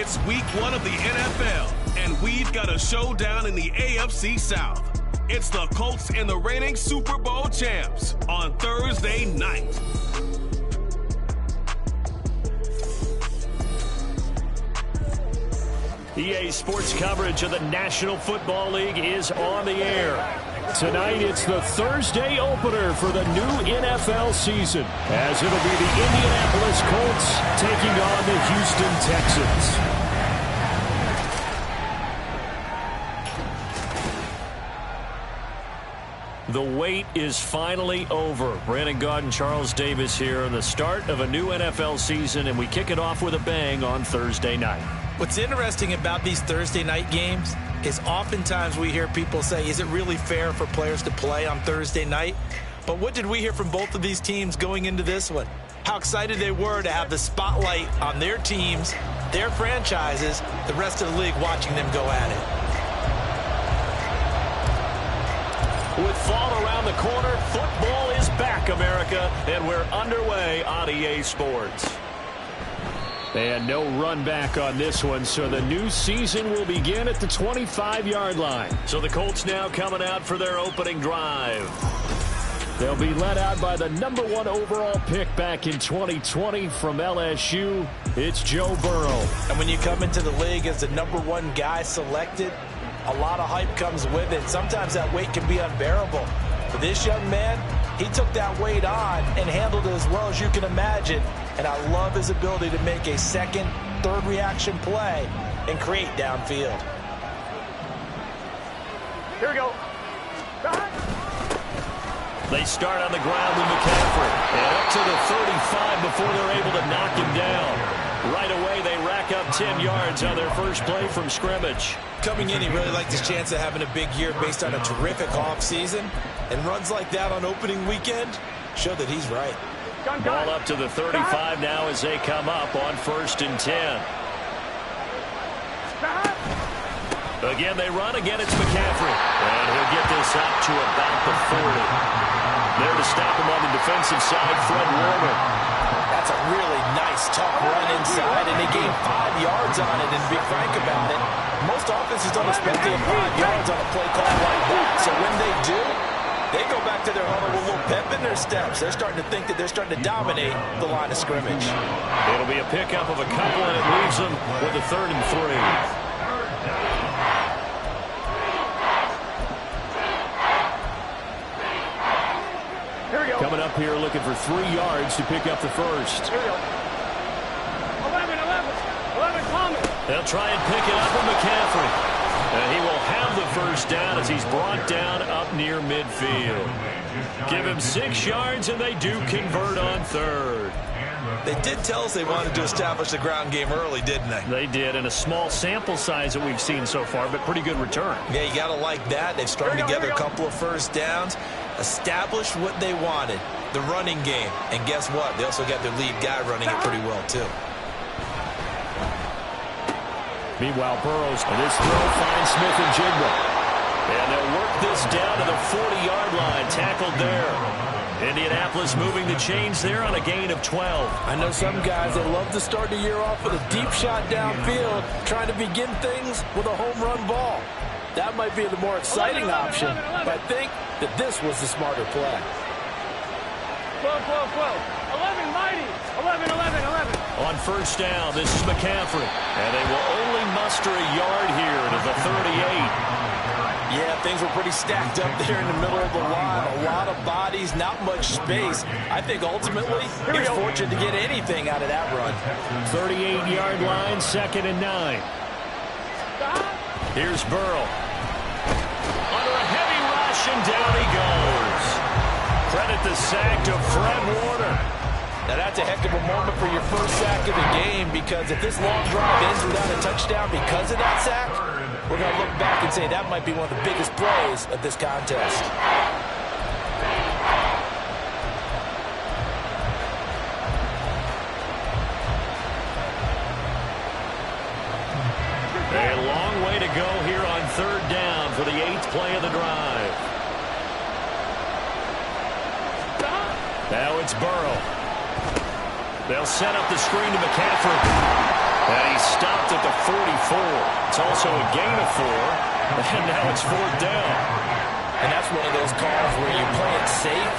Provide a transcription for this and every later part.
It's week 1 of the NFL, and we've got a showdown in the AFC South. It's the Colts and the reigning Super Bowl champs on Thursday night. EA Sports coverage of the National Football League is on the air. Tonight, it's the Thursday opener for the new NFL season, as it'll be the Indianapolis Colts taking on the Houston Texans. The wait is finally over. Brandon Gaudin, Charles Davis here on the start of a new NFL season, and we kick it off with a bang on Thursday night. What's interesting about these Thursday night games is oftentimes we hear people say, is it really fair for players to play on Thursday night? But what did we hear from both of these teams going into this one? How excited they were to have the spotlight on their teams, their franchises, the rest of the league watching them go at it. With fall around the corner, football is back, America, and we're underway on EA Sports. And no run back on this one, so the new season will begin at the 25-yard line. So the Colts now coming out for their opening drive. They'll be led out by the #1 overall pick back in 2020 from LSU. It's Joe Burrow. And when you come into the league as the #1 guy selected, a lot of hype comes with it. Sometimes that weight can be unbearable. For this young man, he took that weight on and handled it as well as you can imagine. And I love his ability to make a second, third reaction play and create downfield. Here we go. They start on the ground with McCaffrey. And up to the 35 before they're able to knock him down. Right away, they rack up 10 yards on their first play from scrimmage. Coming in, he really liked his chance of having a big year based on a terrific offseason. And runs like that on opening weekend show that he's right. Ball up to the 35 now as they come up on 1st and 10. Again, they run. Again, it's McCaffrey. And he'll get this up to about the 40. There to stop him on the defensive side, Fred Warner. That's a really nice, tough run inside, and they gained 5 yards on it. And to be frank about it, most offenses don't expect to get 5 yards on a play call like that. So when they do, they go back to their huddle with a little pep in their steps. They're starting to think that they're starting to dominate the line of scrimmage. It'll be a pickup of a couple, and it leaves them with a 3rd and 3. Coming up here looking for 3 yards to pick up the first. Here we go. 11 common. They'll try and pick it up with McCaffrey. And he will have the first down as he's brought down up near midfield. Give him 6 yards, and they do convert on 3rd. They did tell us they wanted to establish the ground game early, didn't they? They did, and a small sample size that we've seen so far, but pretty good return. Yeah, you got to like that. They've strung together a couple of first downs, established what they wanted, the running game. And guess what? They also got their lead guy running it pretty well, too. Meanwhile, Burrows, and this throw finds Smith and Jigba. And they'll work this down to the 40-yard line, tackled there. Indianapolis moving the chains there on a gain of 12. I know some guys that love to start the year off with a deep shot downfield, trying to begin things with a home run ball. That might be the more exciting option, but I think that this was the smarter play. 12. 11, mighty. 11. On first down, this is McCaffrey. And they will only muster a yard here to the 38. Yeah, things were pretty stacked up there in the middle of the line. A lot of bodies, not much space. I think ultimately he was fortunate to get anything out of that run. 38-yard line, 2nd and 9. Here's Burrow. Under a heavy rush, and down he goes. Credit the sack to Fred Warner. Now that's a heck of a moment for your first sack of the game, because if this long drive ends without a touchdown because of that sack, we're going to look back and say that might be one of the biggest plays of this contest. A long way to go here on 3rd down for the 8th play of the drive. Now it's Burrow. They'll set up the screen to McCaffrey. And he stopped at the 44. It's also a gain of 4. And now it's 4th down. And that's one of those calls where you play it safe,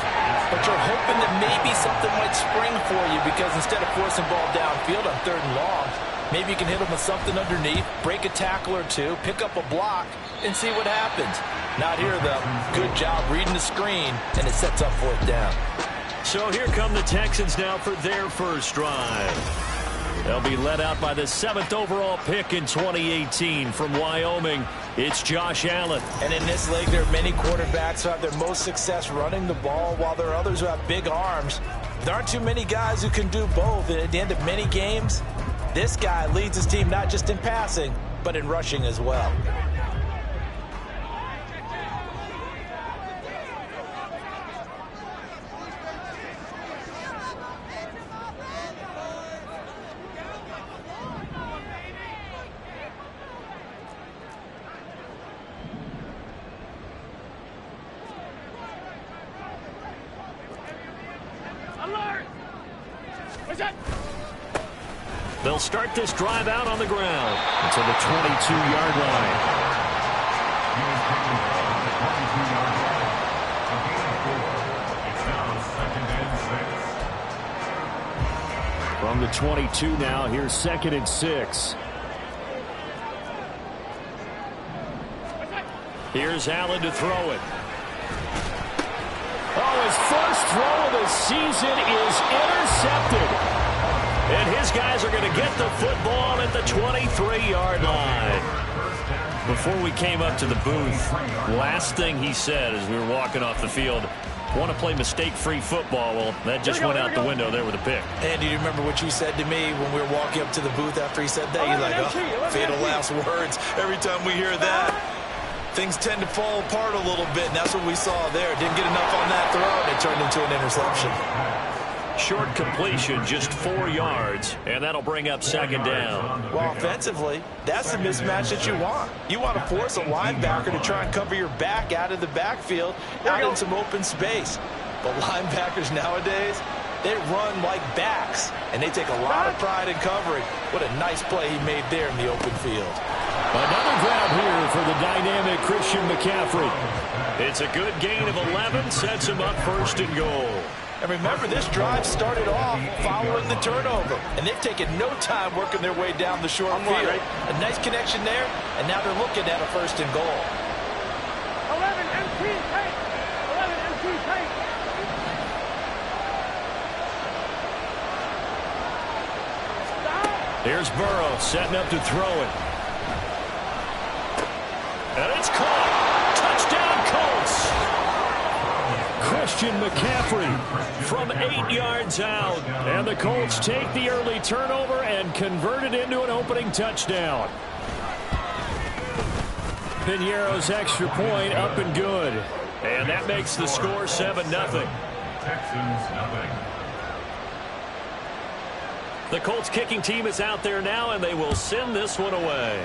but you're hoping that maybe something might spring for you, because instead of forcing ball downfield on 3rd and long, maybe you can hit them with something underneath, break a tackle or two, pick up a block, and see what happens. Not here, though. Good job reading the screen, and it sets up 4th down. So here come the Texans now for their first drive. They'll be led out by the 7th overall pick in 2018 from Wyoming. It's Josh Allen. And in this league, there are many quarterbacks who have their most success running the ball, while there are others who have big arms. There aren't too many guys who can do both, and at the end of many games, this guy leads his team not just in passing, but in rushing as well. They'll start this drive out on the ground until the 22-yard line. From the 22 now, here's 2nd and 6. Here's Allen to throw it. Oh, his first throw of the season is intercepted. And his guys are going to get the football at the 23-yard line. Before we came up to the booth, last thing he said as we were walking off the field, want to play mistake-free football. Well, that just went out the window there with a pick. And do you remember what you said to me when we were walking up to the booth after he said that? You're like, oh, fatal last words. Every time we hear that, things tend to fall apart a little bit, and that's what we saw there. Didn't get enough on that throw, and it turned into an interception. Short completion, just 4 yards, and that'll bring up 2nd down. Well, offensively, that's the mismatch that you want. You want to force a linebacker to try and cover your back out of the backfield, out in some open space. But linebackers nowadays, they run like backs, and they take a lot of pride in covering. What a nice play he made there in the open field. Another grab here for the dynamic Christian McCaffrey. It's a good gain of 11, sets him up 1st and goal. And remember, this drive started off following the turnover, and they've taken no time working their way down the short field. A nice connection there, and now they're looking at a 1st and goal. 11 MT take. 11 MT take. Here's Burrow setting up to throw it. And it's caught. Touchdown, Colts. Christian McCaffrey from 8 yards out. And the Colts take the early turnover and convert it into an opening touchdown. Piñeiro's extra point up and good. And that makes the score 7-0. Texans nothing. The Colts kicking team is out there now, and they will send this one away.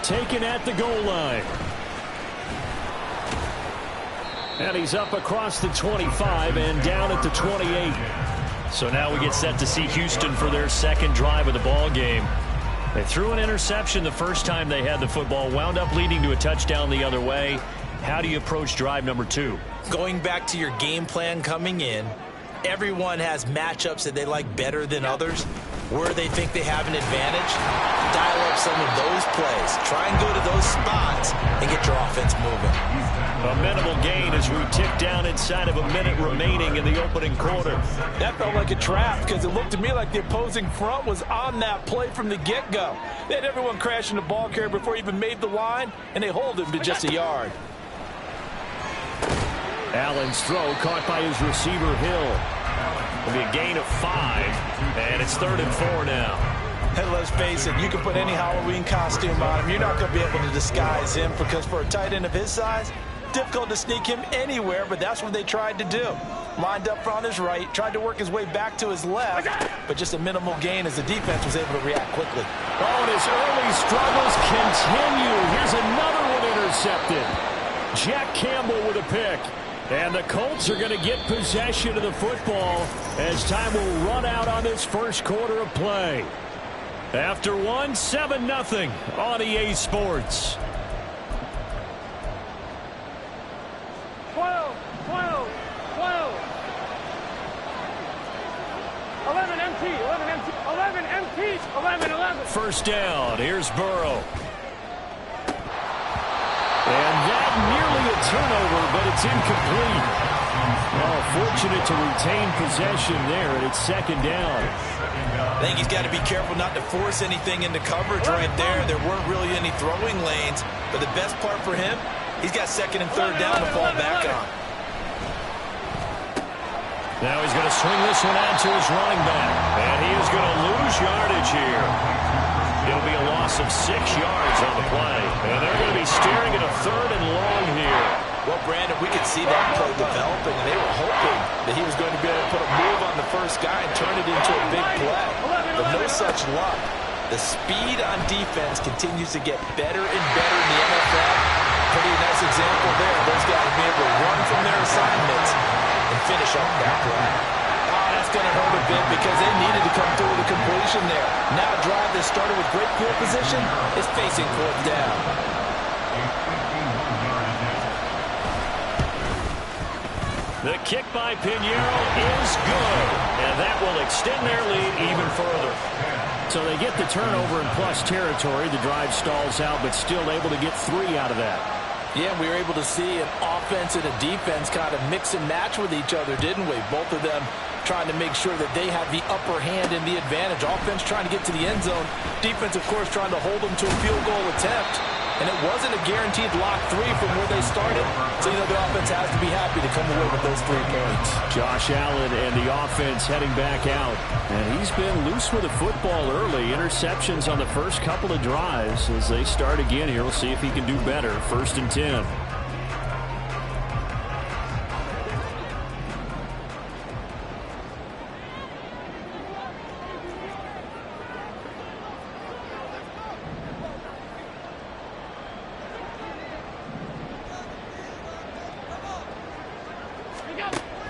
Taken at the goal line. And he's up across the 25 and down at the 28. So now we get set to see Houston for their 2nd drive of the ball game. They threw an interception the first time they had the football, wound up leading to a touchdown the other way. How do you approach drive number 2? Going back to your game plan coming in, everyone has matchups that they like better than others. Where they think they have an advantage, dial up some of those plays. Try and go to those spots and get your offense moving. A minimal gain as we tick down inside of a minute remaining in the opening quarter. That felt like a trap because it looked to me like the opposing front was on that play from the get-go. They had everyone crashing the ball carrier before he even made the line, and they hold him to just a yard. Allen's throw caught by his receiver, Hill. It'll be a gain of 5, and it's 3rd and 4 now. And let's face it, you can put any Halloween costume on him. You're not going to be able to disguise him because for a tight end of his size, difficult to sneak him anywhere, but that's what they tried to do. Lined up on his right, tried to work his way back to his left, but just a minimal gain as the defense was able to react quickly. Oh, and his early struggles continue. Here's another one intercepted. Jack Campbell with a pick. And the Colts are going to get possession of the football as time will run out on this first quarter of play. After one, 7-0 on EA Sports. 12, 12, 12. 11 MT, 11 MT, 11 MT, 11, 11. First down. Here's Burrow. And that nearly a turnover, but it's incomplete. Oh, fortunate to retain possession there, and it's second down. I think he's got to be careful not to force anything into coverage right there. There weren't really any throwing lanes, but the best part for him, he's got second and third down to fall back on. Now he's going to swing this one out to his running back, and he is going to lose yardage here. It'll be a loss of 6 yards on the play. And they're going to be staring at a third and long here. Well, Brandon, we could see that play developing, and they were hoping that he was going to be able to put a move on the first guy and turn it into a big play. But no such luck. The speed on defense continues to get better and better in the NFL. Pretty nice example there. Those guys being able to run from their assignments and finish up that play. That's going to hurt a bit because they needed to come through with a completion there. Now a drive that started with great field position is facing fourth down. The kick by Pinheiro is good, and that will extend their lead even further. So they get the turnover in plus territory. The drive stalls out, but still able to get 3 out of that. Yeah, we were able to see an offense and a defense kind of mix and match with each other, didn't we? Both of them trying to make sure that they have the upper hand and the advantage. Offense trying to get to the end zone. Defense, of course, trying to hold them to a field goal attempt. And it wasn't a guaranteed lock 3 from where they started. So, you know, the offense has to be happy to come away with those 3 points. Josh Allen and the offense heading back out. And he's been loose with the football early. Interceptions on the first couple of drives. As they start again here, we'll see if he can do better. 1st and 10.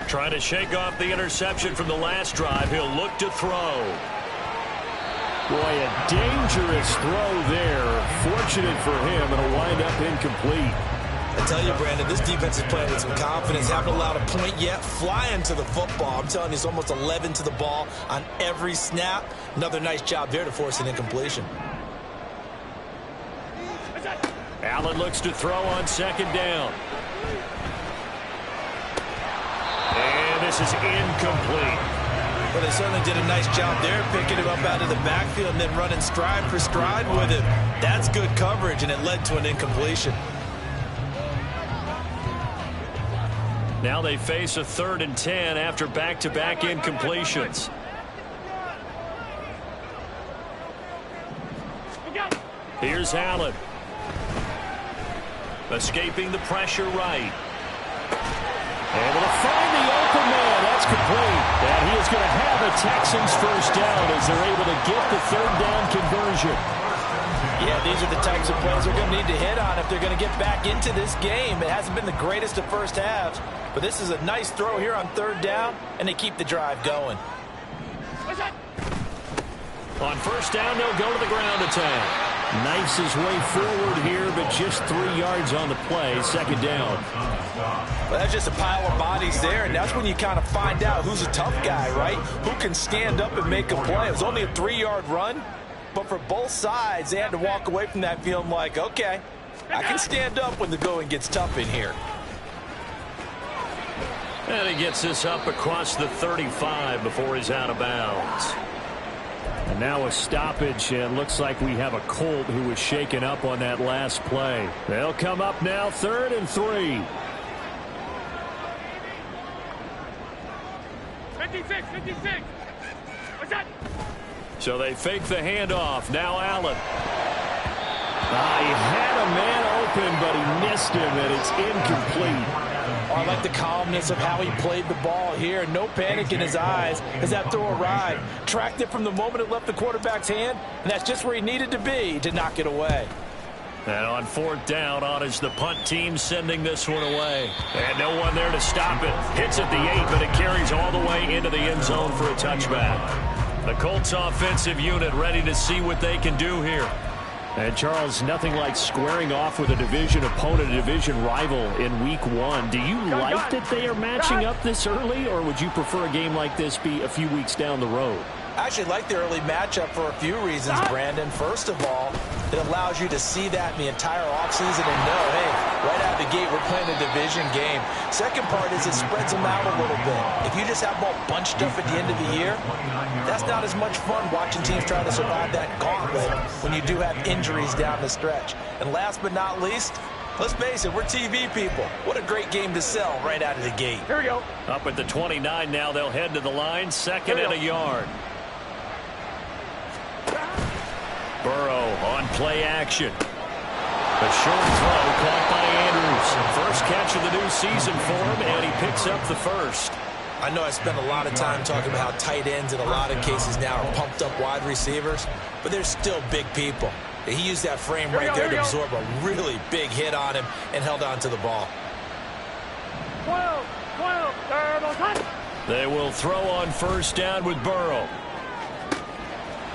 Trying to shake off the interception from the last drive. He'll look to throw. Boy, a dangerous throw there. Fortunate for him, and it'll wind up incomplete. I tell you, Brandon, this defense is playing with some confidence. Haven't allowed a point yet. Flying to the football. I'm telling you, it's almost 11 to the ball on every snap. Another nice job there to force an incompletion. Allen looks to throw on 2nd down. And this is incomplete. Well, they certainly did a nice job there, picking him up out of the backfield and then running stride for stride with him. That's good coverage, and it led to an incompletion. Now they face a 3rd and 10 after back-to-back incompletions. Here's Allen. Escaping the pressure right. Able to find the open man. That's complete. And he is going to have a Texans first down as they're able to get the 3rd down conversion. Yeah, these are the types of plays they're going to need to hit on if they're going to get back into this game. It hasn't been the greatest of first halves, but this is a nice throw here on 3rd down, and they keep the drive going. On 1st down, they'll go to the ground attack. Knifes his way forward here, but just 3 yards on the play. 2nd down. Well, that's just a pile of bodies there, and that's when you kind of find out who's a tough guy, right? Who can stand up and make a play. It was only a 3-yard run, but for both sides, they had to walk away from that feeling like, okay, I can stand up when the going gets tough in here. And he gets this up across the 35 before he's out of bounds. And now a stoppage, and looks like we have a Colt who was shaken up on that last play. They'll come up now, 3rd and 3. 56, 56. What's that? So they fake the handoff. Now Allen. He had a man open, but he missed him, and it's incomplete. I like the calmness of how he played the ball here. No panic in his eyes as that throw arrived. Tracked it from the moment it left the quarterback's hand, and that's just where he needed to be to knock it away. And on 4th down, on is the punt team sending this one away. And no one there to stop it. Hits at the 8, but it carries all the way into the end zone for a touchback. The Colts offensive unit ready to see what they can do here. And, Charles, nothing like squaring off with a division opponent, a division rival in Week 1. Do you like that they are matching up this early, or would you prefer a game like this be a few weeks down the road? I actually like the early matchup for a few reasons, Brandon. First of all, it allows you to see that in the entire offseason and know, hey, right out of the gate, we're playing a division game. Second part is it spreads them out a little bit. If you just have them all bunched up at the end of the year, that's not as much fun watching teams try to survive that gauntlet when you do have injuries down the stretch. And last but not least, let's face it, we're TV people. What a great game to sell right out of the gate. Here we go. Up at the 29 now, they'll head to the line, 2nd and a yard. Burrow on play action. A short throw caught by Andrews. First catch of the new season for him, and he picks up the first. I know I spent a lot of time talking about how tight ends in a lot of cases now are pumped up wide receivers, but they're still big people. He used that frame right there to absorb a really big hit on him and held on to the ball. 12, double touch. They will throw on 1st down with Burrow.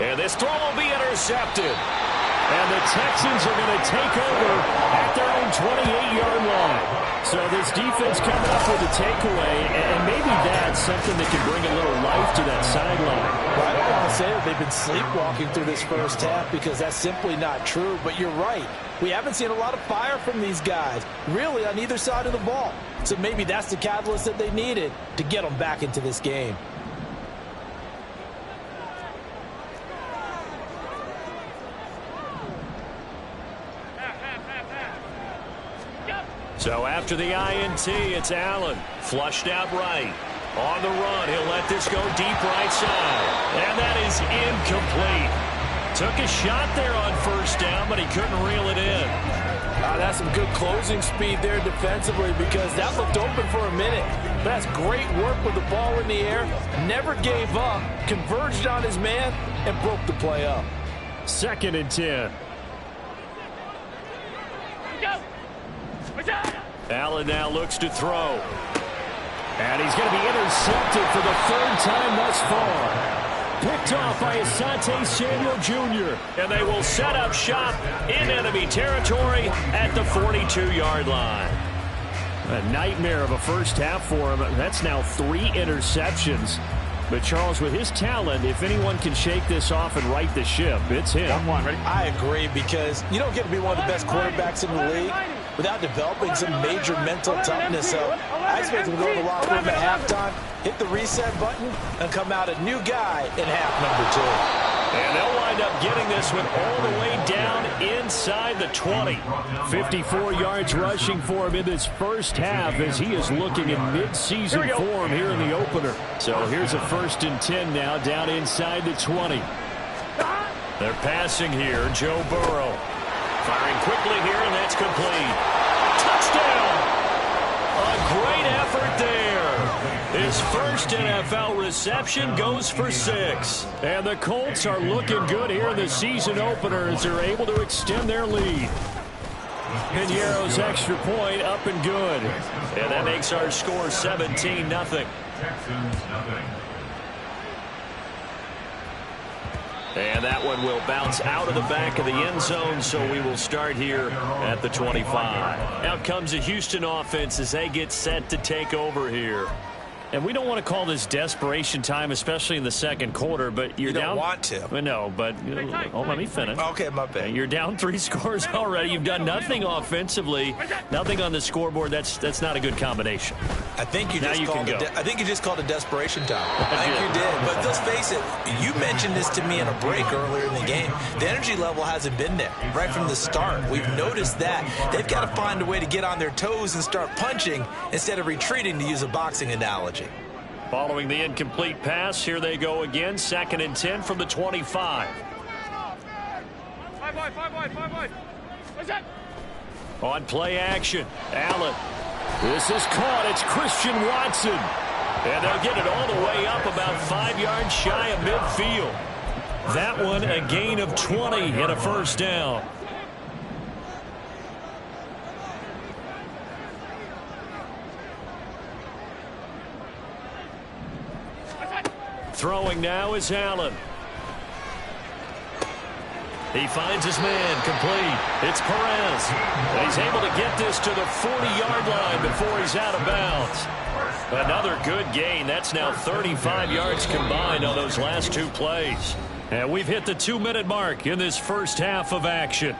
And this throw will be intercepted. And the Texans are going to take over at their own 28-yard line. So this defense coming up with a takeaway, and maybe that's something that can bring a little life to that sideline. Well, I don't want to say that they've been sleepwalking through this first half because that's simply not true, but you're right. We haven't seen a lot of fire from these guys, really, on either side of the ball. So maybe that's the catalyst that they needed to get them back into this game. So after the INT, it's Allen. Flushed out right. On the run, he'll let this go deep right side. And that is incomplete. Took a shot there on 1st down, but he couldn't reel it in. That's some good closing speed there defensively because that looked open for a minute. That's great work with the ball in the air. Never gave up. Converged on his man and broke the play up. 2nd and 10. Allen now looks to throw. And he's going to be intercepted for the 3rd time thus far. Picked off by Asante Samuel Jr. And they will set up shop in enemy territory at the 42-yard line. A nightmare of a first half for him. That's now 3 interceptions. But, Charles, with his talent, if anyone can shake this off and right the ship, it's him. I agree because you don't get to be one of the best quarterbacks in the league without developing some major mental toughness. So I expect him to go to the locker room at halftime, hit the reset button, and come out a new guy in half number 2. And they'll wind up getting this one all the way down inside the 20. 54 yards rushing for him in this first half as he is looking in mid-season form here in the opener. So here's a 1st and 10 now down inside the 20. They're passing here. Joe Burrow firing quickly here, and that's complete. Touchdown! A great effort there. His first NFL reception goes for 6. And the Colts are looking good here in the season opener as they're able to extend their lead. Piñeiro's extra point up and good. And that makes our score 17-0. Texans, nothing. And that one will bounce out of the back of the end zone, so we will start here at the 25. Out comes the Houston offense as they get set to take over here. And we don't want to call this desperation time, especially in the 2nd quarter, but you're down. You don't want to. No, but let me finish. Okay, my bad. You're down 3 scores already. You've done nothing offensively, nothing on the scoreboard. That's not a good combination. I think you just called it desperation time. I think you did. But let's face it, you mentioned this to me in a break earlier in the game. The energy level hasn't been there right from the start. We've noticed that. They've got to find a way to get on their toes and start punching instead of retreating, to use a boxing analogy. Following the incomplete pass, here they go again. 2nd and 10 from the 25. 5 wide. What's that? On play action, Allen. This is caught. It's Christian Watson. And they'll get it all the way up about 5 yards shy of midfield. That one a gain of 20 and a 1st down. Throwing now is Allen. He finds his man complete. It's Perez. And he's able to get this to the 40-yard line before he's out of bounds. Another good gain. That's now 35 yards combined on those last two plays. And we've hit the 2-minute mark in this first half of action.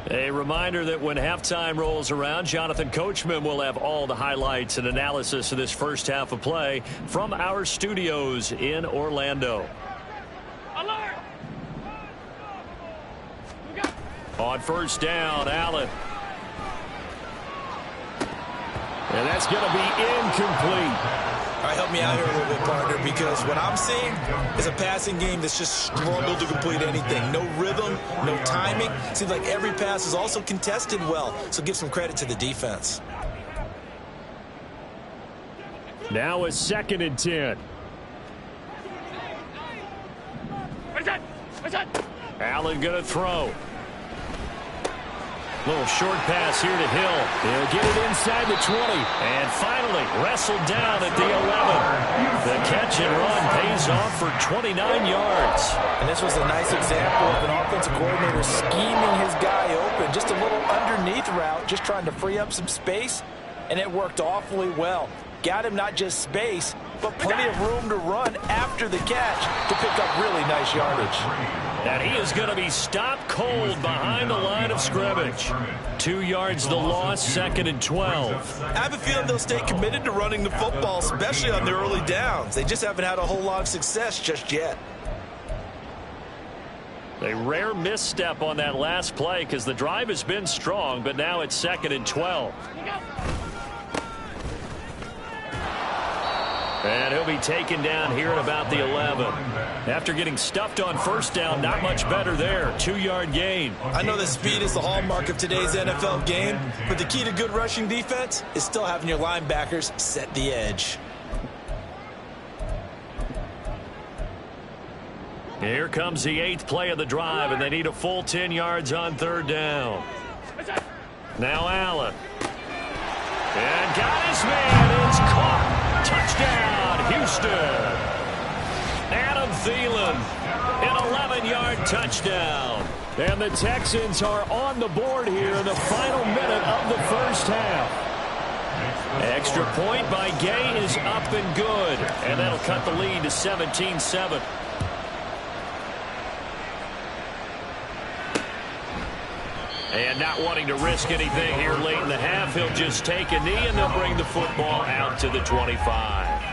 A reminder that when halftime rolls around, Jonathan Coachman will have all the highlights and analysis of this first half of play from our studios in Orlando. Alert! On first down, Allen. And that's going to be incomplete. All right, help me out here a little bit, partner, because what I'm seeing is a passing game that's just struggled to complete anything. No rhythm, no timing. Seems like every pass is also contested well, so give some credit to the defense. Now a 2nd and 10. Allen going to throw. Little short pass here to Hill. He'll get it inside the 20. And finally wrestled down at the 11. The catch and run pays off for 29 yards. And this was a nice example of an offensive coordinator scheming his guy open. Just a little underneath route, just trying to free up some space. And it worked awfully well. Got him not just space, but plenty of room to run after the catch to pick up really nice yardage. And he is going to be stopped cold behind the line of scrimmage. 2 yards the loss, 2nd and 12. I have a feeling they'll stay committed to running the football, especially on the early downs. They just haven't had a whole lot of success just yet. A rare misstep on that last play because the drive has been strong, but now it's 2nd and 12. And he'll be taken down here at about the 11. After getting stuffed on first down, not much better there. 2-yard gain. I know that speed is the hallmark of today's NFL game, but the key to good rushing defense is still having your linebackers set the edge. Here comes the 8th play of the drive, and they need a full 10 yards on 3rd down. Now Allen. And got his man. It's caught. Touchdown, Houston. Adam Thielen, an 11-yard touchdown. And the Texans are on the board here in the final minute of the first half. Extra point by Gay is up and good. And that'll cut the lead to 17-7. And not wanting to risk anything here late in the half, he'll just take a knee and they'll bring the football out to the 25.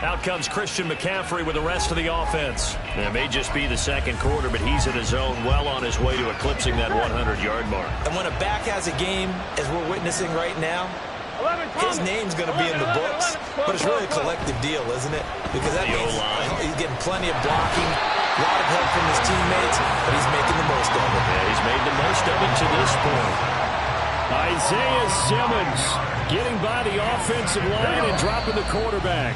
Out comes Christian McCaffrey with the rest of the offense. It may just be the second quarter, but he's in his zone, well on his way to eclipsing that 100-yard mark. And when a back has a game, as we're witnessing right now, his name's going to be in the books, but it's really a collective deal, isn't it? Because that means he's getting plenty of blocking, a lot of help from his teammates, but he's making the most of it. Yeah, he's made the most of it to this point. Isaiah Simmons getting by the offensive line and dropping the quarterback.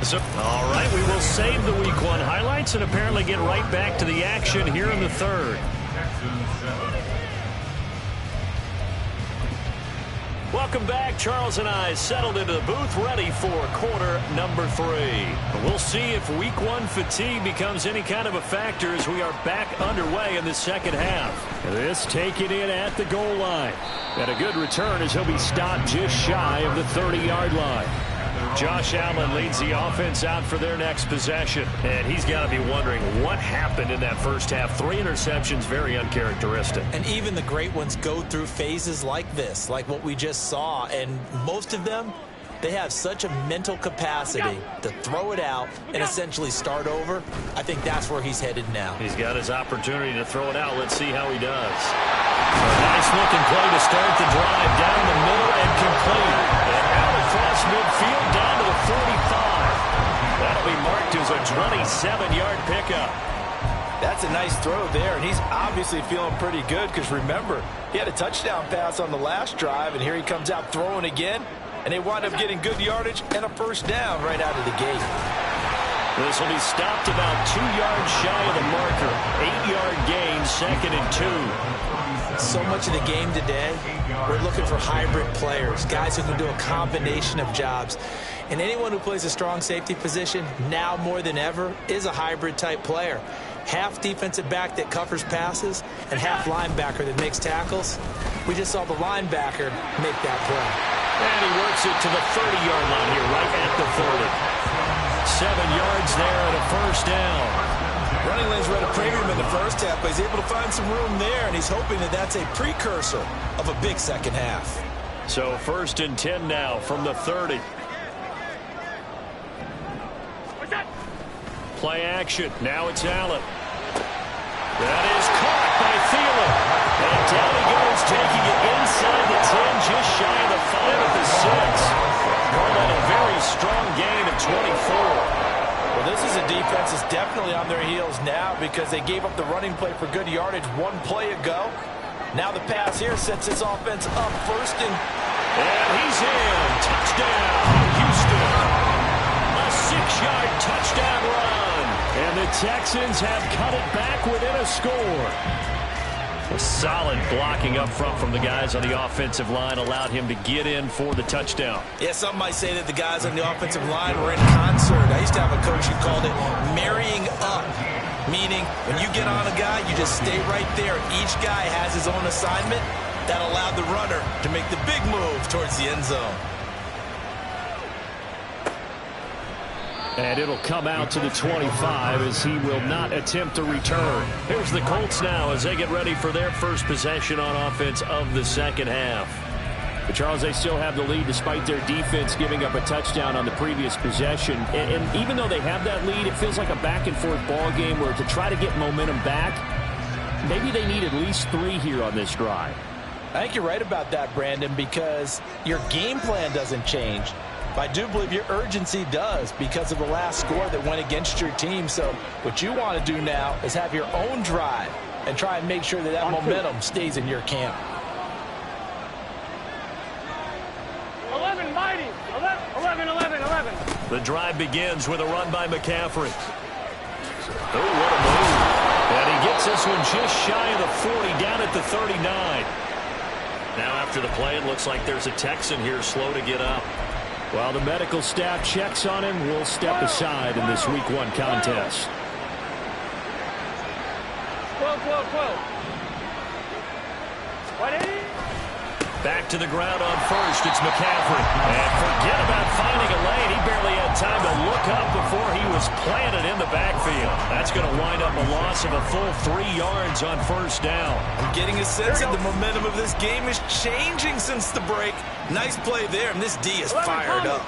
So, all right, we will save the Week 1 highlights and apparently get right back to the action here in the 3rd. Welcome back. Charles and I settled into the booth ready for quarter number 3. We'll see if Week 1 fatigue becomes any kind of a factor as we are back underway in the second half. This taken in at the goal line. And a good return as he'll be stopped just shy of the 30-yard line. Josh Allen leads the offense out for their next possession. And he's got to be wondering what happened in that first half. 3 interceptions, very uncharacteristic. And even the great ones go through phases like this, like what we just saw. And most of them, they have such a mental capacity to throw it out and essentially start over. I think that's where he's headed now. He's got his opportunity to throw it out. Let's see how he does. A nice-looking play to start the drive down the middle and complete. And out across midfield down to the 45. That'll be marked as a 27-yard pickup. That's a nice throw there, and he's obviously feeling pretty good because, remember, he had a touchdown pass on the last drive, and here he comes out throwing again, and they wind up getting good yardage and a first down right out of the gate. This will be stopped about 2 yards shy of the marker. 8-yard gain, 2nd and 2. So much of the game today, we're looking for hybrid players, guys who can do a combination of jobs. And anyone who plays a strong safety position, now more than ever, is a hybrid-type player. Half defensive back that covers passes and half linebacker that makes tackles. We just saw the linebacker make that play. And he works it to the 30-yard line here, right at the 30. 7 yards there and a first down. Running lanes read a premium in the first half, but he's able to find some room there, and he's hoping that that's a precursor of a big second half. So 1st and 10 now from the 30. Play action. Now it's Allen. That is caught by Thielen. And down he goes, taking it inside the 10, just shy of the 5 at the 6. Call that a very strong gain of 24. Well, this is a defense that's definitely on their heels now because they gave up the running play for good yardage one play ago. Now the pass here sets his offense up first and he's in. Touchdown, Houston. A 6-yard touchdown run. And the Texans have cut it back within a score. A solid blocking up front from the guys on the offensive line allowed him to get in for the touchdown. Yeah, some might say that the guys on the offensive line were in concert. I used to have a coach who called it marrying up, meaning when you get on a guy, you just stay right there. Each guy has his own assignment. That allowed the runner to make the big move towards the end zone. And it'll come out to the 25 as he will not attempt to return. Here's the Colts now as they get ready for their first possession on offense of the second half. But Charles, they still have the lead despite their defense giving up a touchdown on the previous possession. And even though they have that lead, it feels like a back-and-forth ball game where to try to get momentum back, maybe they need at least 3 here on this drive. I think you're right about that, Brandon, because your game plan doesn't change. I do believe your urgency does because of the last score that went against your team. So what you want to do now is have your own drive and try and make sure that that momentum stays in your camp. 11, mighty. 11. The drive begins with a run by McCaffrey. Oh, what a move. And he gets this one just shy of the 40, down at the 39. Now after the play, it looks like there's a Texan here slow to get up. While the medical staff checks on him, we'll step aside in this Week 1 contest. 12. Back to the ground on first. It's McCaffrey. And forget about finding a lane. He barely had time to look up before he was planted in the backfield. That's going to wind up a loss of a full 3 yards on first down. I'm getting a sense that the momentum of this game is changing since the break. Nice play there, and this D is fired up.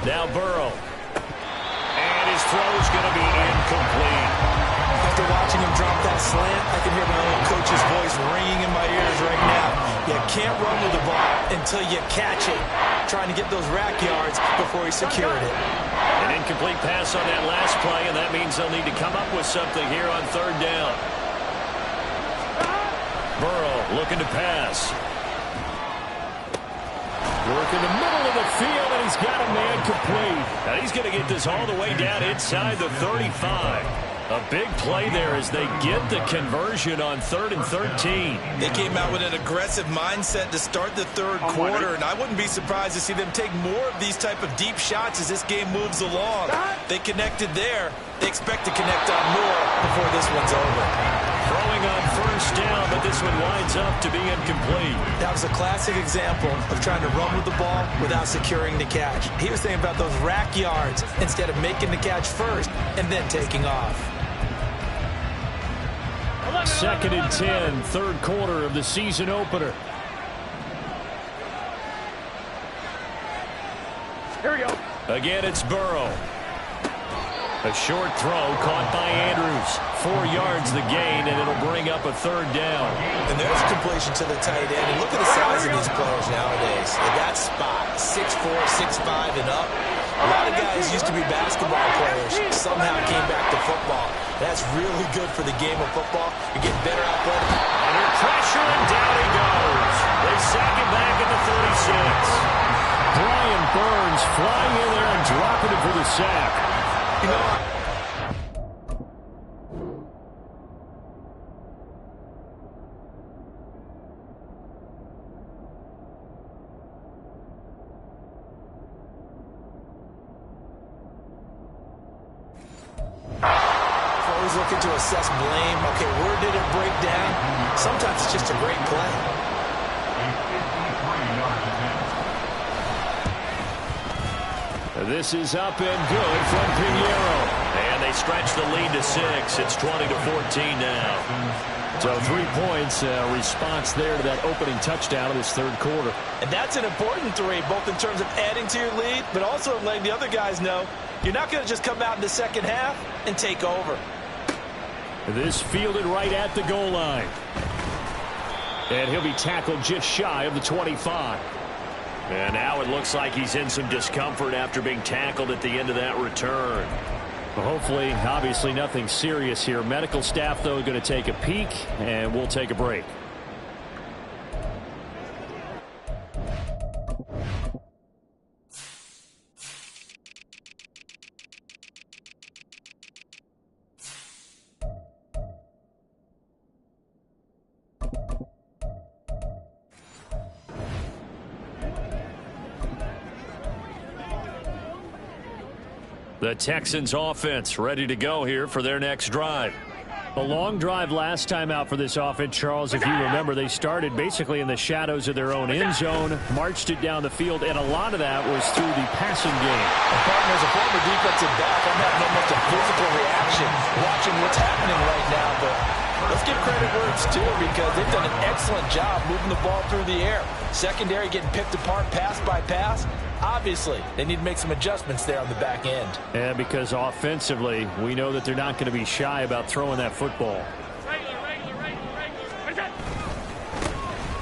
Now Burrow. And his throw is going to be incomplete. After watching him drop that slant, I can hear my old coach's voice ringing in my ears right now. You can't run with the ball until you catch it. Trying to get those rack yards before he secured it. An incomplete pass on that last play, and that means they'll need to come up with something here on third down. Burrow looking to pass. Work in the middle of the field, and he's got a man complete. Now he's going to get this all the way down inside the 35. A big play there as they get the conversion on 3rd and 13. They came out with an aggressive mindset to start the third quarter, and I wouldn't be surprised to see them take more of these type of deep shots as this game moves along. They connected there. They expect to connect on more before this one's over. Throwing on first down, but this one winds up to be incomplete. That was a classic example of trying to run with the ball without securing the catch. He was thinking about those rack yards instead of making the catch first and then taking off. 2nd and 10, third quarter of the season opener. Here we go. Again, it's Burrow. A short throw caught by Andrews. 4 yards the gain, and it'll bring up a third down. And there's a completion to the tight end. And look at the size of these players nowadays. At that spot, 6'4", 6'5", and up. A lot of guys used to be basketball players. Somehow came back to football. That's really good for the game of football. You're getting better athletic. Under pressure, and down he goes. They sack him back at the 36. Brian Burns flying in there and dropping it for the sack. You know, always looking to assess blame. Okay, where did it break down? Sometimes it's just a great play. This is up and good from Pinheiro. And they stretch the lead to 6. It's 20-14 now. So 3 points, response there to that opening touchdown of this third quarter. And that's an important 3, both in terms of adding to your lead, but also letting the other guys know you're not going to just come out in the second half and take over. This fielded right at the goal line. And he'll be tackled just shy of the 25. And now it looks like he's in some discomfort after being tackled at the end of that return. Well, hopefully, obviously nothing serious here. Medical staff, though, going to take a peek, and we'll take a break. The Texans offense ready to go here for their next drive. A long drive last time out for this offense, Charles. If you remember, they started basically in the shadows of their own end zone, marched it down the field, and a lot of that was through the passing game. Partner, as a former defensive back, I'm having almost a physical reaction watching what's happening right now. But let's give credit where it's due, because they've done an excellent job moving the ball through the air. Secondary getting picked apart pass by pass. Obviously, they need to make some adjustments there on the back end. And because offensively, we know that they're not going to be shy about throwing that football.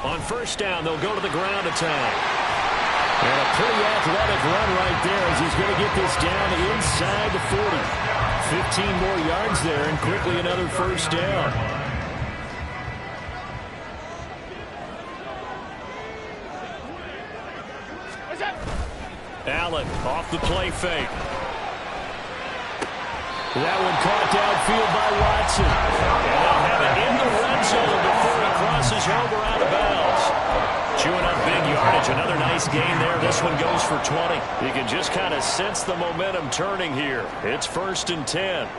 On first down, they'll go to the ground attack. And a pretty athletic run right there as he's going to get this down inside the 40. 15 more yards there and quickly another first down. Allen off the play fake. That one caught downfield by Watson. And they'll have it in the red zone before he crosses over out of bounds. Chewing up big yardage. Another nice gain there. This one goes for 20. You can just kind of sense the momentum turning here. It's 1st and 10.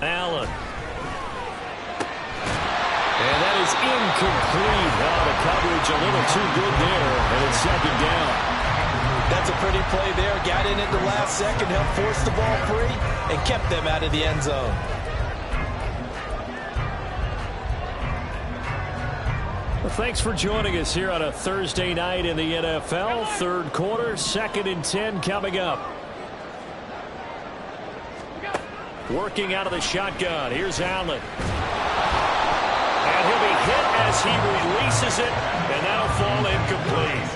Allen. And that is incomplete. Oh, the coverage a little too good there, and it's 2nd down. That's a pretty play there. Got in at the last second, helped force the ball free, and kept them out of the end zone. Well, thanks for joining us here on a Thursday night in the NFL. Third quarter, 2nd and 10 coming up. Working out of the shotgun. Here's Allen. And he'll be hit as he releases it, and that'll fall incomplete.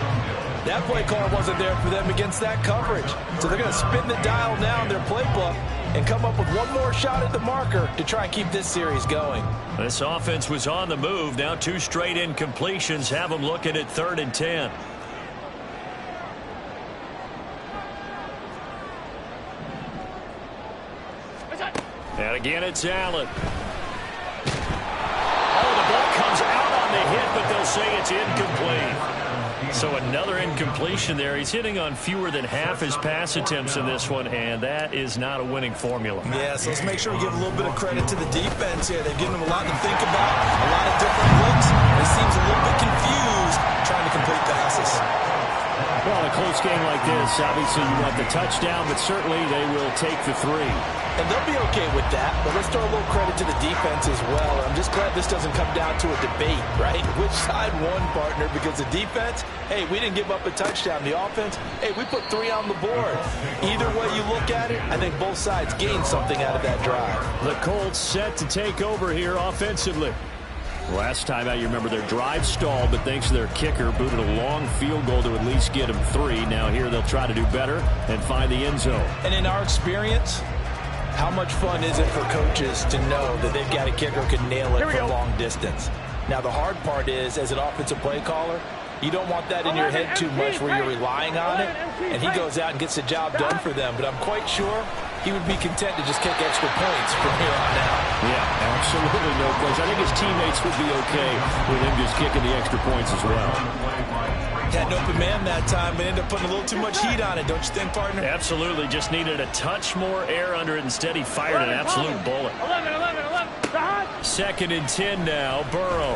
That play call wasn't there for them against that coverage. So they're going to spin the dial now in their playbook and come up with one more shot at the marker to try and keep this series going. This offense was on the move. Now 2 straight incompletions have them looking at 3rd and 10. And again, it's Allen. Oh, the ball comes out on the hit, but they'll say it's incomplete. So another incompletion there. He's hitting on fewer than half his pass attempts in this one, and that is not a winning formula. Yeah, so let's make sure we give a little bit of credit to the defense here. They've given them a lot to think about, a lot of different looks. He seems a little bit confused trying to complete passes. Well, a close game like this, obviously you want the touchdown, but certainly they will take the 3. And they'll be okay with that, but let's throw a little credit to the defense as well. I'm just glad this doesn't come down to a debate, right? Which side won, partner? Because the defense, hey, we didn't give up a touchdown. The offense, hey, we put 3 on the board. Either way you look at it, I think both sides gained something out of that drive. The Colts set to take over here offensively. Last time out, you remember their drive stalled, but thanks to their kicker, booted a long field goal to at least get them 3. Now here they'll try to do better and find the end zone. And in our experience, how much fun is it for coaches to know that they've got a kicker who can nail it from long distance? Now, the hard part is, as an offensive play caller, you don't want that in your head too much where you're relying on it, and he goes out and gets the job done for them. But I'm quite sure he would be content to just kick extra points from here on out. Yeah, and Absolutely no question. I think his teammates would be okay with him just kicking the extra points as well. Had an open man that time, but ended up putting a little too much heat on it, don't you think, partner? Absolutely. Just needed a touch more air under it. Instead, he fired an absolute bullet. 11. 2nd and 10 now. Burrow.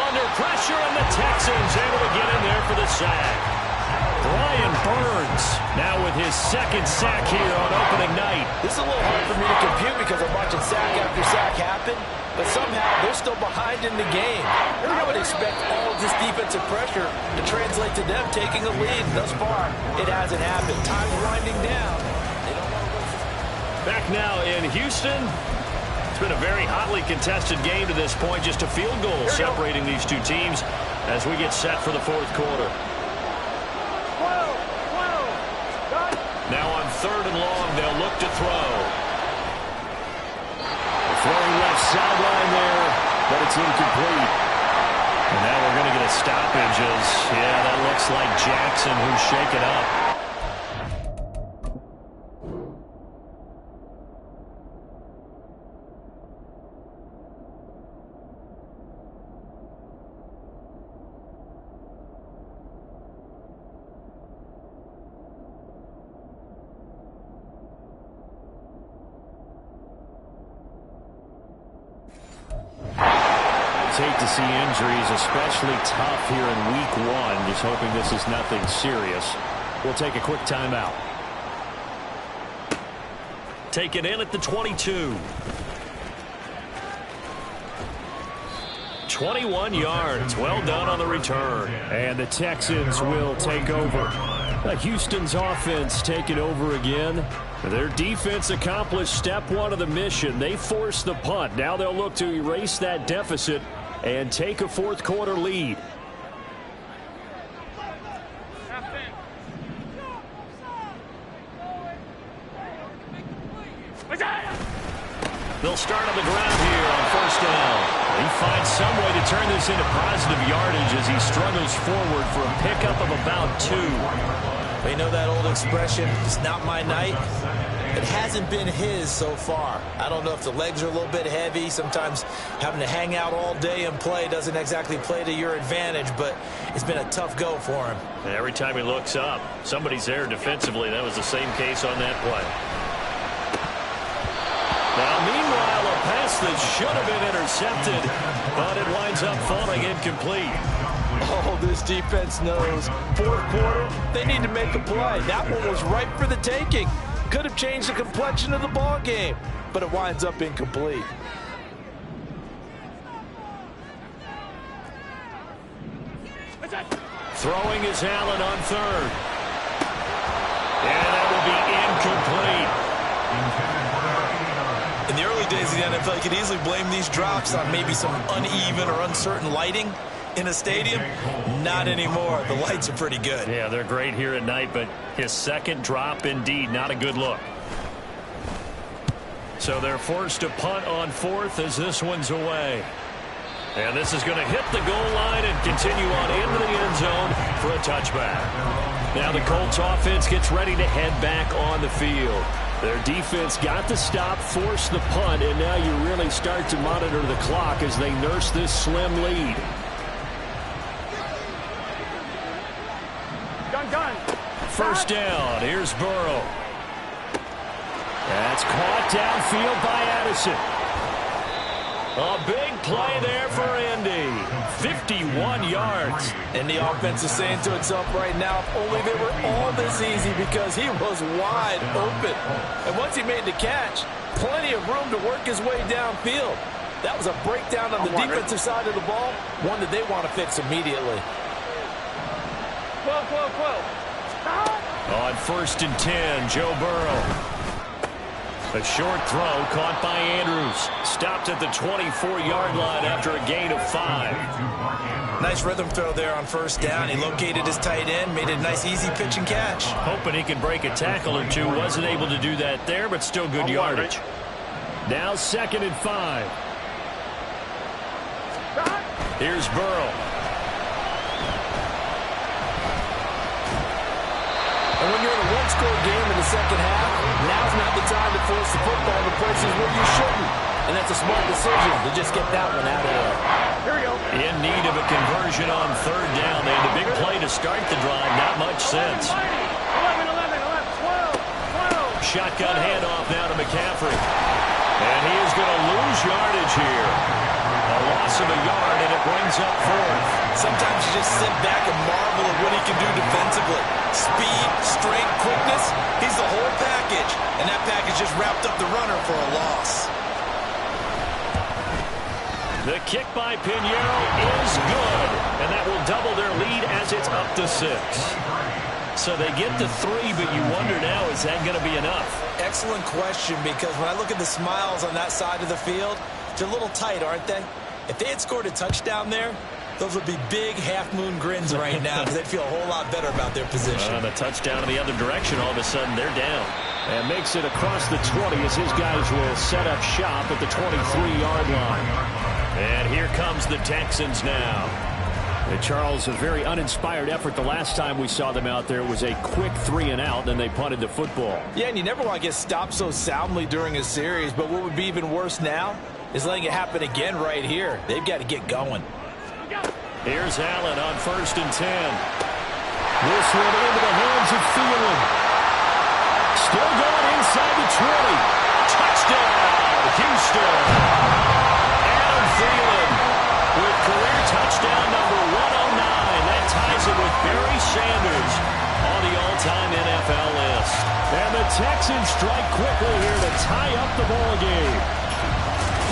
Under pressure, and the Texans able to get in there for the sack. Brian Burns now with his 2nd sack here on opening night. This is a little hard for me to compute because I'm watching sack after sack happen, but somehow they're still behind in the game. I would expect all of this defensive pressure to translate to them taking a lead. Thus far, it hasn't happened. Time's winding down. Back now in Houston. It's been a very hotly contested game to this point. Just a field goal separating these two teams as we get set for the 4th quarter. Now on 3rd and long, they'll look to throw. Throwing left sideline there, but it's incomplete. And now we're going to get a stoppage as, that looks like Jackson who's shaken up. Hate to see injuries, especially tough here in week 1. Just hoping this is nothing serious. We'll take a quick timeout. Take it in at the 22. 21 yards. Well done on the return. And the Texans will take over. Houston's offense taking over again. Their defense accomplished step 1 of the mission. They forced the punt. Now they'll look to erase that deficit and take a 4th quarter lead. They'll start on the ground here on 1st down. He finds some way to turn this into positive yardage as he struggles forward for a pickup of about 2. Well, you know that old expression, it's not my night. It hasn't been his so far. I don't know if the legs are a little bit heavy. Sometimes having to hang out all day and play doesn't exactly play to your advantage, but it's been a tough go for him. And every time he looks up, somebody's there defensively. That was the same case on that play. Now, meanwhile, a pass that should have been intercepted, but it winds up falling incomplete. Oh, this defense knows. 4th quarter, they need to make a play. That one was ripe for the taking. Could have changed the complexion of the ball game, but it winds up incomplete. Throwing is Allen on 3rd. And that will be incomplete. In the early days of the NFL, you could easily blame these drops on maybe some uneven or uncertain lighting in a stadium. Not anymore. The lights are pretty good. Yeah, they're great here at night, but his 2nd drop, indeed, not a good look. So they're forced to punt on 4th as this one's away. And this is going to hit the goal line and continue on into the end zone for a touchback. Now the Colts offense gets ready to head back on the field. Their defense got the stop, forced the punt, and now you really start to monitor the clock as they nurse this slim lead. Done. 1st down. Here's Burrow. That's caught downfield by Addison. A big play there for Indy. 51 yards. And the offense is saying to itself right now, if only they were all this easy, because he was wide open. And once he made the catch, plenty of room to work his way downfield. That was a breakdown on the defensive side of the ball, one that they want to fix immediately. 12. On 1st and 10, Joe Burrow. A short throw caught by Andrews. Stopped at the 24-yard line after a gain of 5. Nice rhythm throw there on 1st down. He located his tight end, made a nice easy pitch and catch. Hoping he could break a tackle or two. Wasn't able to do that there, but still good yardage. Now 2nd and 5. Here's Burrow. And when you're in a one-score game in the second half. Now's not the time to force the football to places where you shouldn't. And that's a smart decision to just get that one out of there. Here we go. In need of a conversion on third down. They had a big play to start the drive. Not much sense. 11, 12. Shotgun handoff now to McCaffrey. And he is going to lose yardage here. A loss of a yard, and it brings up fourth. Sometimes you just sit back and marvel at what he can do defensively. Speed, strength, quickness. He's the whole package. And that package just wrapped up the runner for a loss. The kick by Pinheiro is good, and that will double their lead as it's up to 6. So they get to 3, but you wonder now, is that going to be enough? Excellent question, because when I look at the smiles on that side of the field, they're a little tight, aren't they? If they had scored a touchdown there, those would be big half-moon grins right now because they'd feel a whole lot better about their position. The touchdown in the other direction, all of a sudden they're down. And makes it across the 20 as his guys will set up shop at the 23-yard line. And here comes the Texans now. And Charles, a very uninspired effort the last time we saw them out there. It was a quick 3-and-out, then they punted the football. Yeah, and you never want to get stopped so soundly during a series, but what would be even worse now is letting it happen again right here. They've got to get going. Here's Allen on 1st and 10. This one into the hands of Thielen. Still going inside the 20. Touchdown, Houston. Adam Thielen with career touchdown number 109. That ties it with Barry Sanders on the all-time NFL list. And the Texans strike quickly here to tie up the ball game.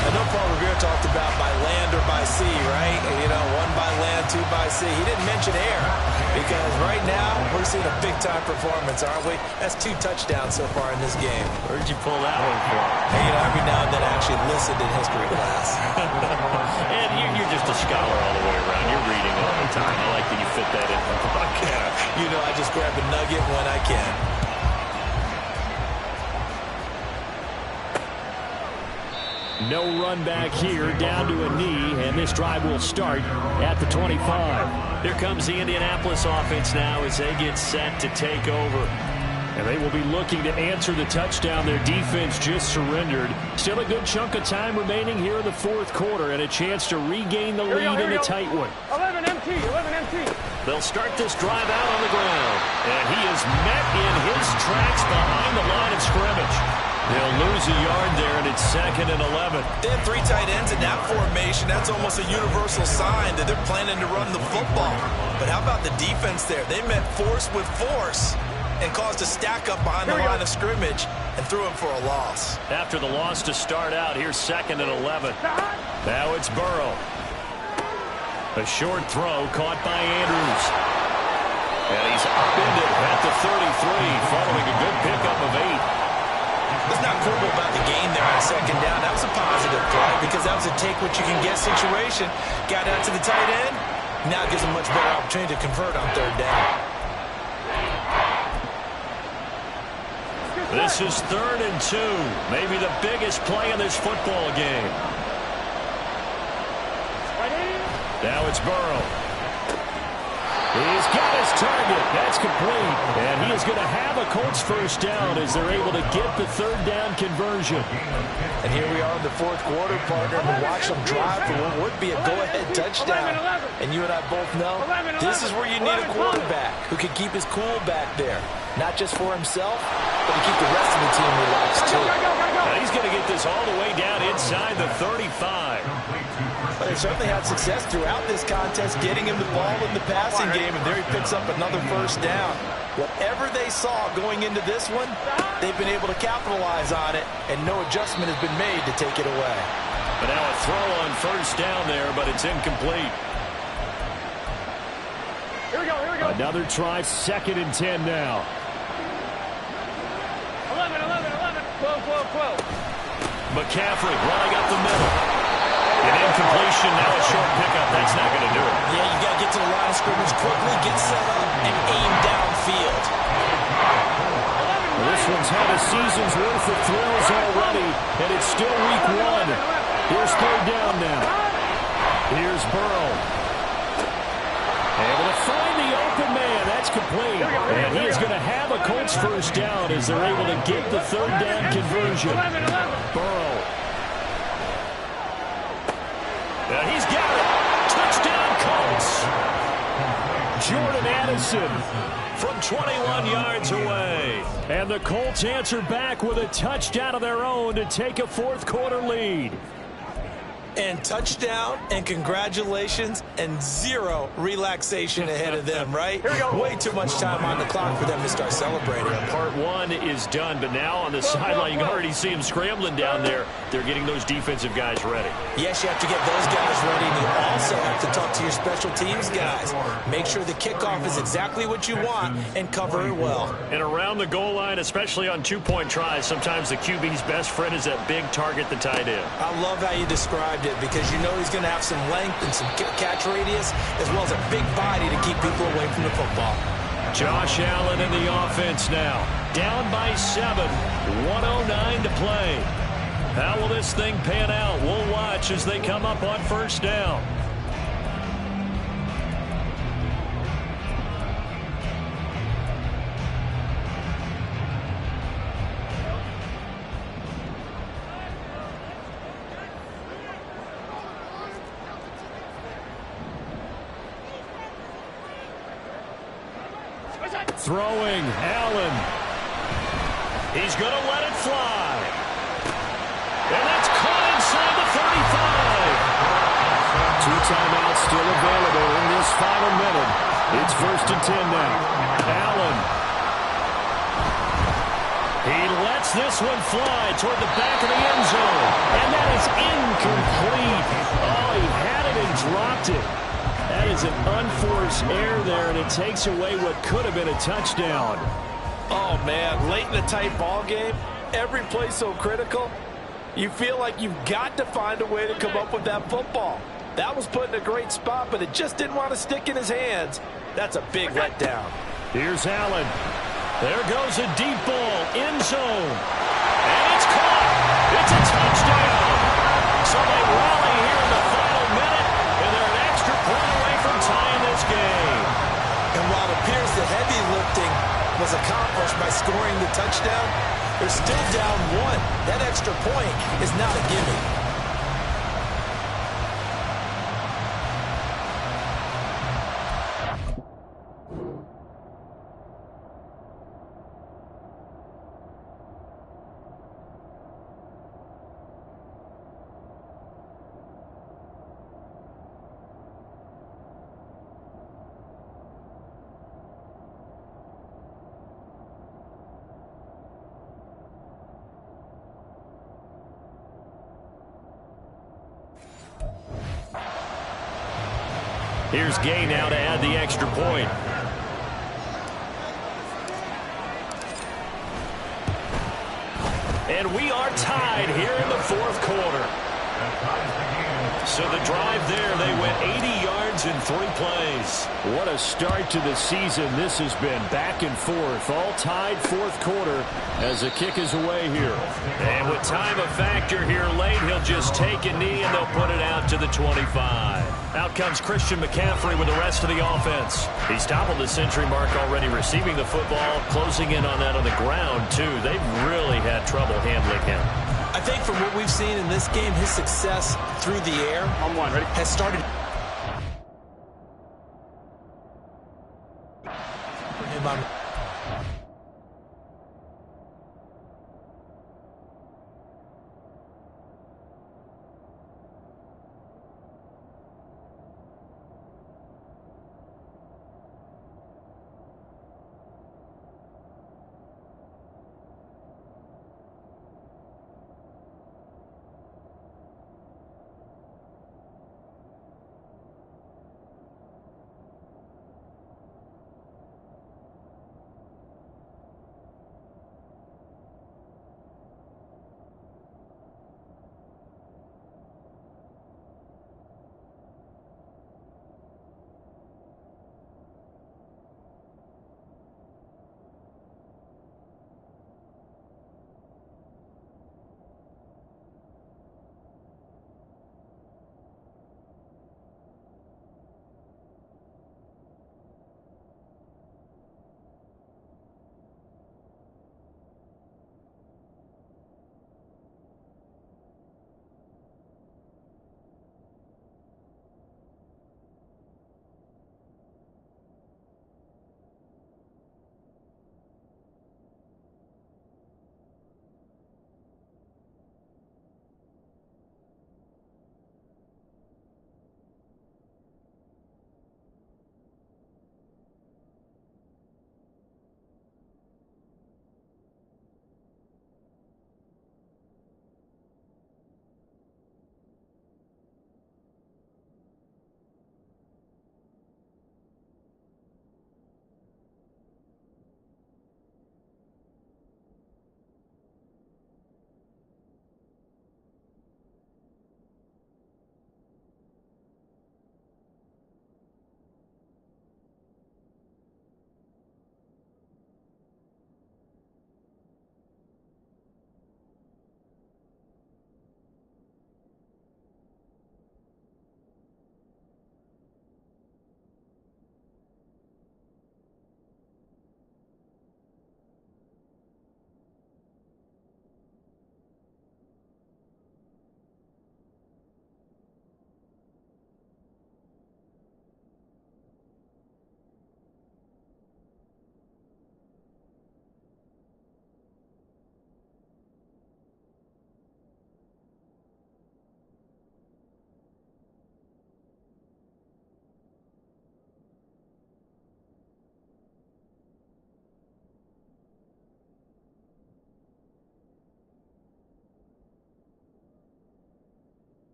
I know Paul Revere talked about by land or by sea, right? And, you know, 1 by land, 2 by sea. He didn't mention air because right now we're seeing a big-time performance, aren't we? That's 2 touchdowns so far in this game. Where'd you pull that one from? And, you know, every now and then I actually listened in history class. And you're just a scholar all the way around. You're reading all the time. I like that you fit that in the podcast. You know, I just grab a nugget when I can. No run back here, down to a knee, and this drive will start at the 25. Here comes the Indianapolis offense now as they get set to take over. And they will be looking to answer the touchdown. Their defense just surrendered. Still a good chunk of time remaining here in the fourth quarter and a chance to regain the lead in a tight one. 11 MT. They'll start this drive out on the ground. And he is met in his tracks behind the line of scrimmage. They'll lose a yard there, and it's 2nd and 11. They had 3 tight ends in that formation. That's almost a universal sign that they're planning to run the football. But how about the defense there? They met force with force and caused a stack up behind the line of scrimmage and threw him for a loss. After the loss to start out, here's 2nd and 11. Now it's Burrow. A short throw caught by Andrews. And he's upended at the 33 following a good pickup of 8. Let's not quibble about the gain there on 2nd down. That was a positive play because that was a take-what-you-can-get situation. Got out to the tight end. Now it gives them much better opportunity to convert on 3rd down. This is 3rd and 2. Maybe the biggest play in this football game. Now it's Burrow. He's got his target. That's complete. And he is going to have a Colts first down as they're able to get the 3rd down conversion. And here we are in the 4th quarter, partner, and watch them drive for what would be a go-ahead touchdown. And you and I both know this is where you need a quarterback who can keep his cool back there. Not just for himself, but to keep the rest of the team relaxed, too. Now he's going to get this all the way down inside the 35. But they certainly had success throughout this contest, getting him the ball in the passing game, and there he picks up another first down. Whatever they saw going into this one, they've been able to capitalize on it, and no adjustment has been made to take it away. But now a throw on first down there, but it's incomplete. Here we go. Another try, 2nd and 10 now. 11. 12. McCaffrey running up the middle. An incompletion, now a short pickup. That's not going to do it. Yeah, you got to get to the line of scrimmage quickly, get set up, and aim downfield. Well, this one's had a season's worth of thrills already, and it's still week 1. Here's 3rd down now. Here's Burrow. Able to find the open man. That's complete. And he is going to have a Colts first down as they're able to get the third down conversion. Burrow. Yeah, he's got it. Touchdown Colts. Jordan Addison from 21 yards away. And the Colts answer back with a touchdown of their own to take a fourth quarter lead. And touchdown, and congratulations, and zero relaxation ahead of them, right? Way too much time on the clock for them to start celebrating. Part one is done, but now on the sideline, you can already see them scrambling down there. They're getting those defensive guys ready. Yes, you have to get those guys ready, and you also have to talk to your special teams guys. Make sure the kickoff is exactly what you want and cover it well. And around the goal line, especially on two-point tries, sometimes the QB's best friend is that big target, the tight end. I love how you described it, because you know he's going to have some length and some catch radius, as well as a big body to keep people away from the football. Josh Allen in the offense now. Down by 7. 1:09 to play. How will this thing pan out? We'll watch as they come up on first down. Throwing, Allen. He's going to let it fly. And that's caught inside the 35. 2 timeouts still available in this final minute. It's 1st and 10 now. Allen. He lets this one fly toward the back of the end zone. And that is incomplete. Oh, he had it and dropped it. That is an unforced error there, and it takes away what could have been a touchdown. Oh, man, late in the tight ball game, every play so critical, you feel like you've got to find a way to come up with that football. That was put in a great spot, but it just didn't want to stick in his hands. That's a big letdown. Here's Allen. There goes a deep ball, end zone. And it's caught. It's a touchdown. So they rally here in the final minute, and they're an extra point away from tying this game. And while it appears the heavy lifting was accomplished by scoring the touchdown, they're still down 1. That extra point is not a gimme. Here's Gay now to add the extra point. And we are tied here in the fourth quarter. So the drive there, they went 80 yards in 3 plays. What a start to the season this has been. Back and forth, all tied fourth quarter as the kick is away here. And with time a factor here late, he'll just take a knee and they'll put it out to the 25. Out comes Christian McCaffrey with the rest of the offense. He's toppled the century mark already, receiving the football, closing in on that on the ground, too. They've really had trouble handling him. I think from what we've seen in this game, his success through the air has started for him on.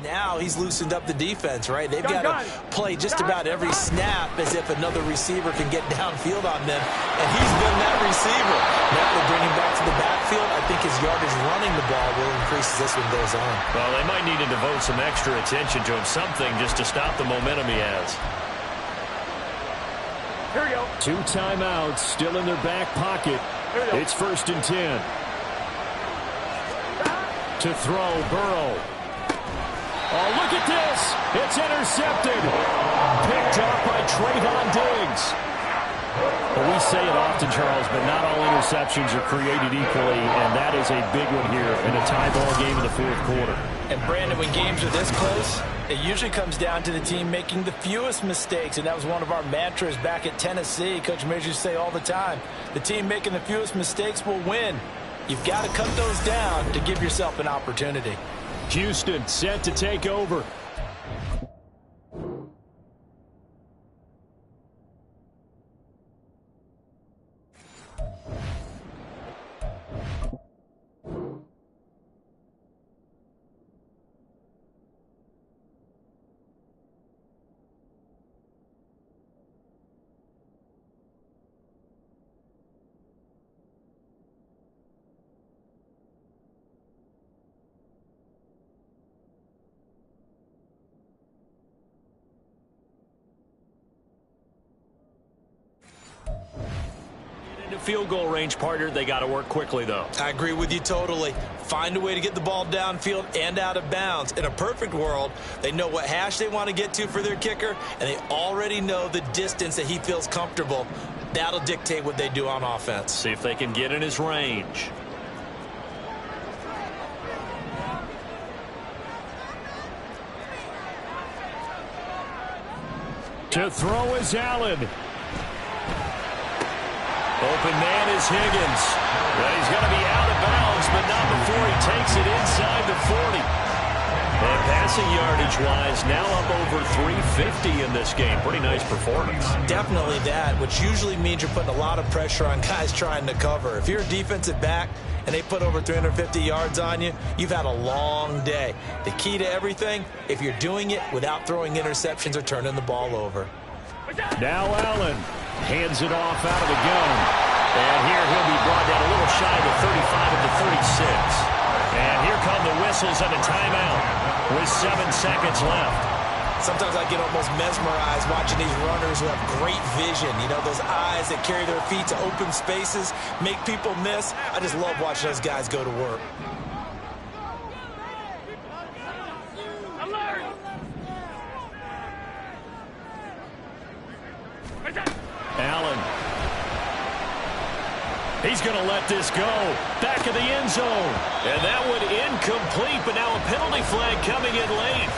Now he's loosened up the defense, right? They've got to play just about every snap as if another receiver can get downfield on them, and he's been that receiver. Now they bring him back to the backfield. I think his yardage running the ball will increase as this one goes on. Well, they might need to devote some extra attention to him, something just to stop the momentum he has. Here we go. 2 timeouts still in their back pocket. It's 1st and 10. To throw, Burrow. Oh, look at this. It's intercepted. Picked up by Trayvon Diggs. Well, we say it often, Charles, but not all interceptions are created equally, and that is a big one here in a tie ball game in the 4th quarter. And, Brandon, when games are this close, it usually comes down to the team making the fewest mistakes, and that was one of our mantras back at Tennessee. Coach Mears used to say all the time, the team making the fewest mistakes will win. You've got to cut those down to give yourself an opportunity. Houston set to take over. Field goal range, partner. They got to work quickly, though. I agree with you totally. Find a way to get the ball downfield and out of bounds. In a perfect world, they know what hash they want to get to for their kicker, and they already know the distance that he feels comfortable. That'll dictate what they do on offense. See if they can get in his range. To throw is Allen. Open man is Higgins. Well, he's going to be out of bounds, but not before he takes it inside the 40. And passing yardage-wise, now up over 350 in this game. Pretty nice performance. Definitely that, which usually means you're putting a lot of pressure on guys trying to cover. If you're a defensive back and they put over 350 yards on you, you've had a long day. The key to everything, if you're doing it without throwing interceptions or turning the ball over. Now Allen hands it off out of the gun. And here he'll be brought down a little shy of the 35 at the 36. And here come the whistles and a timeout with 7 seconds left. Sometimes I get almost mesmerized watching these runners who have great vision. You know, those eyes that carry their feet to open spaces, make people miss. I just love watching those guys go to work. Allen. He's going to let this go. Back of the end zone. And that one incomplete, but now a penalty flag coming in late.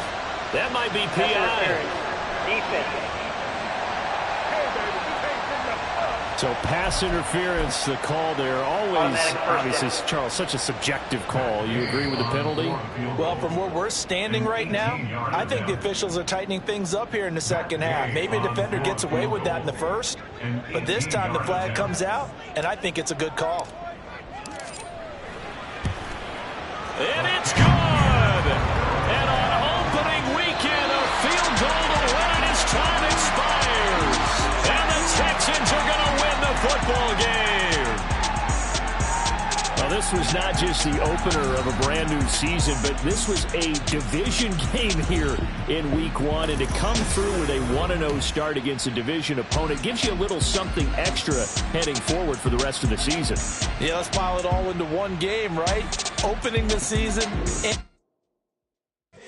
That might be PI. Defense. So pass interference, the call there. Always, obviously, Charles, such a subjective call. You agree with the penalty? Well, from where we're standing right now, I think the officials are tightening things up here in the second half. Maybe a defender gets away with that in the first, but this time the flag comes out, and I think it's a good call. And it's good! And on opening weekend, a field goal to win as time expires. And the Texans are going to win the football game. Well, this was not just the opener of a brand new season, but this was a division game here in week 1. And to come through with a 1-0 start against a division opponent gives you a little something extra heading forward for the rest of the season. Yeah, let's pile it all into one game, right? Opening the season.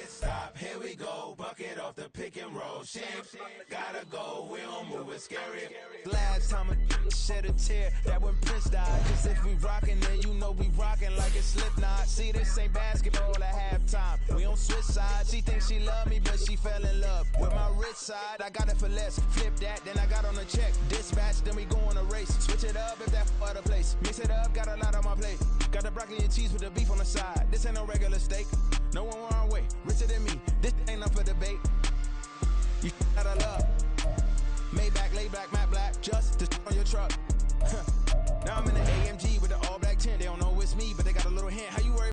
Stop, here we go, bucket off the pick and roll. Champs, gotta go, we don't move it scary. Last time a shed a tear, that when Prince died. Cause if we rockin', then you know we rockin' like it's Slipknot. See, this ain't basketball at halftime. We on switch sides. She thinks she love me, but she fell in love with my rich side. I got it for less. Flip that, then I got on a check. Dispatch, then we go on a race. Switch it up if that other place. Mix it up, got a lot on my plate. Got the broccoli and cheese with the beef on the side. This ain't no regular steak. No one wrong way. Richer than me. This ain't up for debate. You gotta love. Maybach, lay back, matte black. Just to on your truck. Now I'm in the AMG with the all black tint. They don't know it's me, but they got a little hint. How you worry?